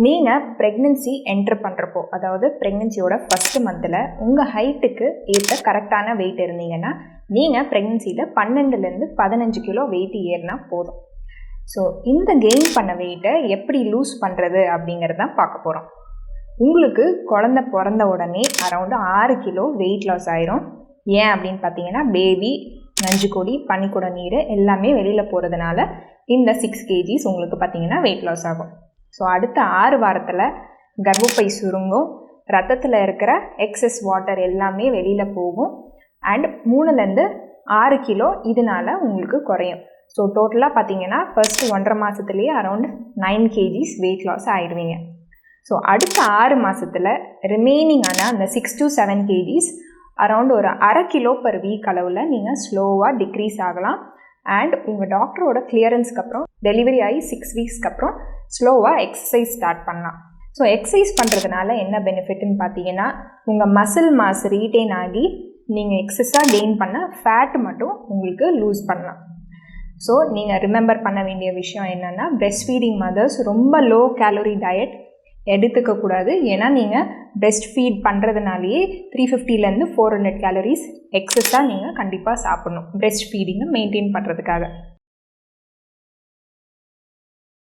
நீங்கள் pregnancy enter பண்ணுறப்போ, அதாவது ப்ரெக்னென்சியோட ஃபஸ்ட்டு மந்தில் உங்கள் ஹைட்டுக்கு ஏற்ற கரெக்டான வெயிட் இருந்தீங்கன்னா நீங்கள் ப்ரெக்னென்சியில் 12லேருந்து 15 கிலோ வெயிட் ஏறினா போதும். ஸோ இந்த கெயின் பண்ண வெயிட்டை எப்படி லூஸ் பண்ணுறது அப்படிங்கிறது தான் பார்க்க போகிறோம். உங்களுக்கு குழந்த பிறந்த உடனே அரௌண்டு 6 கிலோ வெயிட் லாஸ் ஆயிரும். ஏன் அப்படின்னு பார்த்தீங்கன்னா, பேபி, நஞ்சுக்கொடி, பனிக்கூட நீர் எல்லாமே வெளியில் போகிறதுனால இந்த 6 kgs உங்களுக்கு பார்த்தீங்கன்னா வெயிட் லாஸ் ஆகும். ஸோ அடுத்த 6 வாரத்தில் கர்ப்பப்பை சுருங்கும், ரத்தத்தில் இருக்கிற எக்ஸஸ் வாட்டர் எல்லாமே வெளியில் போகும். அண்ட் 3லேருந்து 6 கிலோ இதனால் உங்களுக்கு குறையும். ஸோ டோட்டலாக பார்த்தீங்கன்னா ஃபர்ஸ்ட்டு 1.5 மாதத்துலேயே அரௌண்ட் 9 kgs வெயிட் லாஸ் ஆகிடுவீங்க. ஸோ அடுத்த 6 மாதத்தில் ரிமைனிங்கான அந்த 6 to 7 kgs அரௌண்ட் ஒரு 1/2 கிலோ பர் வீக் அளவில் நீங்கள் ஸ்லோவாக டிக்ரீஸ் ஆகலாம். அண்ட் உங்கள் டாக்டரோட கிளியரன்ஸ்க்கு அப்புறம் டெலிவரி ஆகி 6 வீக்ஸ்க்கு அப்புறம் ஸ்லோவாக எக்ஸசைஸ் ஸ்டார்ட் பண்ணலாம். ஸோ எக்ஸசைஸ் பண்ணுறதுனால என்ன பெனிஃபிட்னு பார்த்தீங்கன்னா, உங்கள் மசில் மாஸ் ரீட்டைன் ஆகி நீங்கள் எக்ஸஸாக கெயின் பண்ண ஃபேட் மட்டும் உங்களுக்கு லூஸ் பண்ணலாம். ஸோ நீங்கள் ரிமெம்பர் பண்ண வேண்டிய விஷயம் என்னென்னா, பிரெஸ்ட் ஃபீடிங் மதர்ஸ் ரொம்ப லோ கேலரி டயட் எடுத்துக்கக்கூடாது. ஏன்னா நீங்கள் பிரெஸ்ட் ஃபீட் பண்ணுறதுனாலேயே 350லேருந்து 400 கேலரிஸ் எக்ஸஸாக நீங்கள் கண்டிப்பாக சாப்பிட்ணும் பிரெஸ்ட் ஃபீடிங்கை மெயின்டைன் பண்ணுறதுக்காக.